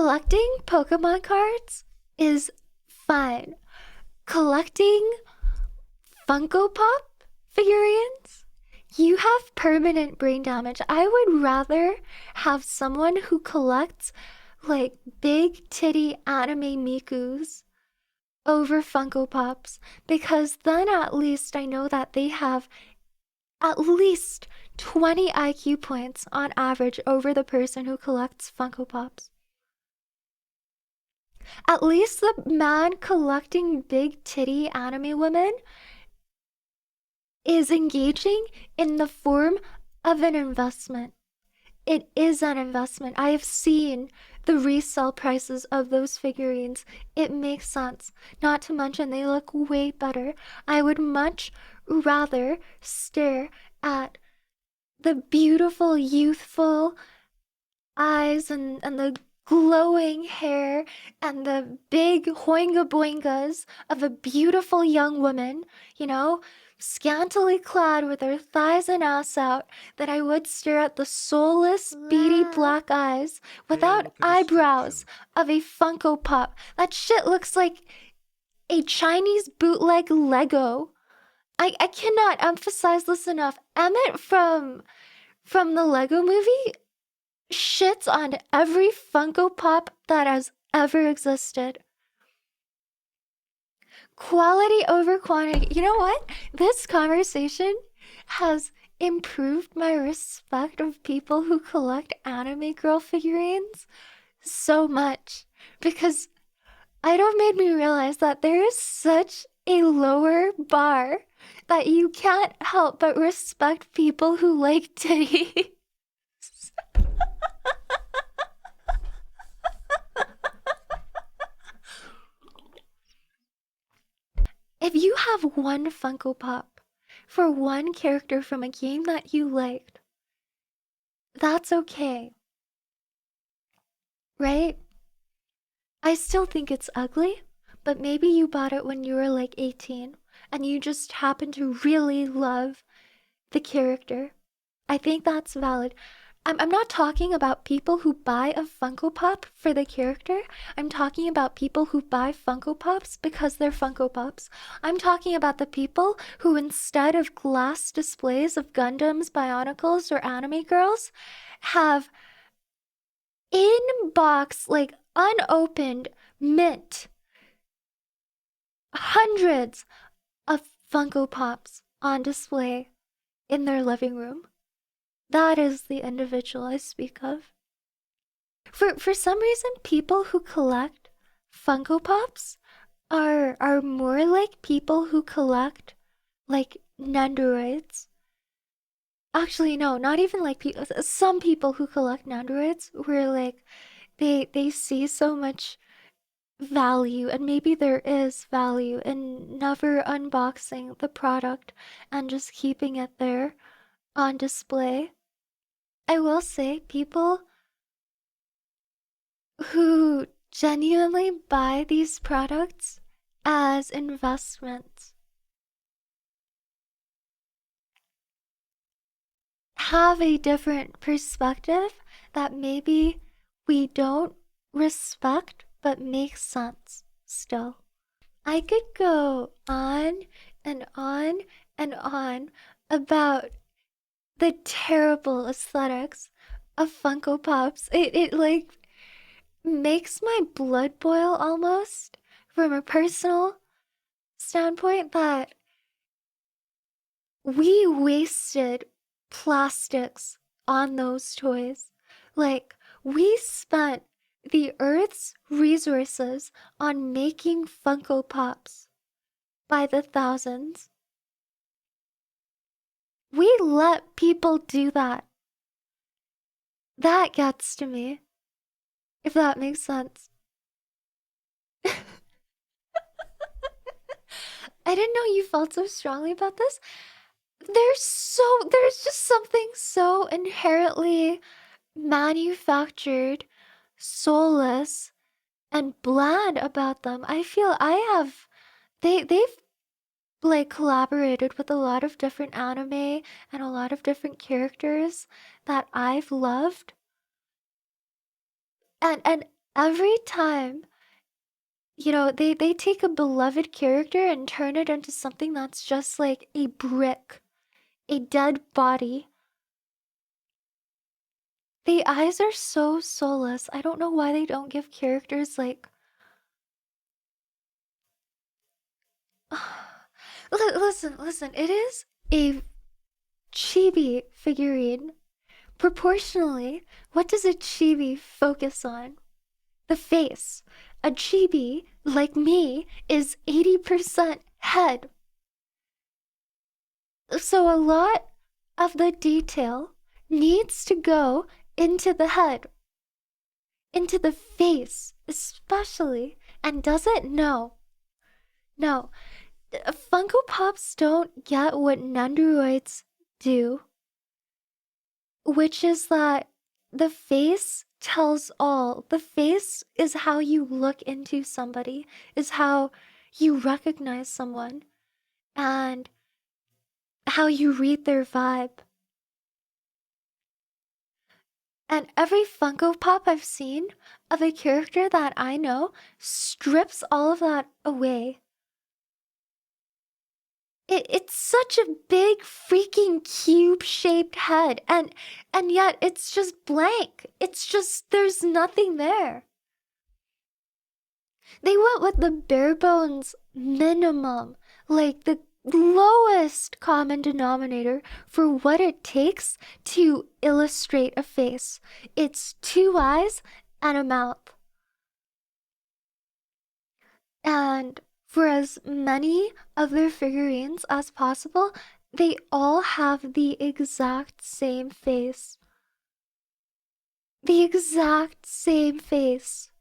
collecting Pokemon cards is fine. Collecting Funko Pop figurines? You have permanent brain damage. I would rather have someone who collects like big titty anime Mikus over Funko Pops, because then at least I know that they have at least 20 IQ points on average over the person who collects Funko Pops. At least the man collecting big titty anime women is engaging in the form of an investment. It is an investment. I have seen the resale prices of those figurines. It makes sense. Not to mention, they look way better. I would much rather stare at the beautiful, youthful eyes and the glowing hair and the big hoinga boingas of a beautiful young woman, scantily clad with her thighs and ass out, that I would stare at the soulless, beady black eyes without eyebrows of a Funko Pop. That shit looks like a Chinese bootleg Lego. I cannot emphasize this enough. Emmett from the Lego movie shits on every Funko Pop that has ever existed. Quality over quantity. You know what? This conversation has improved my respect of people who collect anime girl figurines so much, because it made me realize that there is such a lower bar that you can't help but respect people who like titties. If you have one Funko Pop for one character from a game that you liked, that's okay, right? I still think it's ugly, but maybe you bought it when you were like 18 and you just happen to really love the character. I think that's valid. I'm not talking about people who buy a Funko Pop for the character. I'm talking about people who buy Funko Pops because they're Funko Pops. I'm talking about the people who, instead of glass displays of Gundams, Bionicles, or anime girls, have in box, like unopened, mint, hundreds of Funko Pops on display in their living room. That is the individual I speak of. For some reason, people who collect Funko Pops are more like people who collect like Nendoroids. Actually, no, not even like people. Some people who collect Nendoroids, where like they see so much value, and maybe there is value in never unboxing the product and just keeping it there on display. I will say, people who genuinely buy these products as investments have a different perspective that maybe we don't respect but makes sense still. I could go on and on and on about the terrible aesthetics of Funko Pops. It like makes my blood boil almost, from a personal standpoint, that we wasted plastics on those toys. Like, we spent the Earth's resources on making Funko Pops by the thousands. We let people do that. That gets to me, if that makes sense. I didn't know you felt so strongly about this. There's just something so inherently manufactured, soulless, and bland about them. I feel they've like collaborated with a lot of different anime and a lot of different characters that I've loved. And every time, they take a beloved character and turn it into something that's just like a brick, a dead body. The eyes are so soulless. I don't know why they don't give characters like. Listen, it is a chibi figurine. Proportionally, what does a chibi focus on? The face. A chibi, like me, is 80% head. So a lot of the detail needs to go into the head, into the face, especially. And does it? No. No. Funko Pops don't get what Nendoroids do, which is that the face tells all. The face is how you look into somebody, is how you recognize someone, and how you read their vibe. And every Funko Pop I've seen of a character that I know strips all of that away. It's such a big freaking cube-shaped head, and yet it's just blank. It's just there's nothing there. They went with the bare bones minimum, like the lowest common denominator for what it takes to illustrate a face. It's two eyes and a mouth. And for as many of their figurines as possible, they all have the exact same face. The exact same face.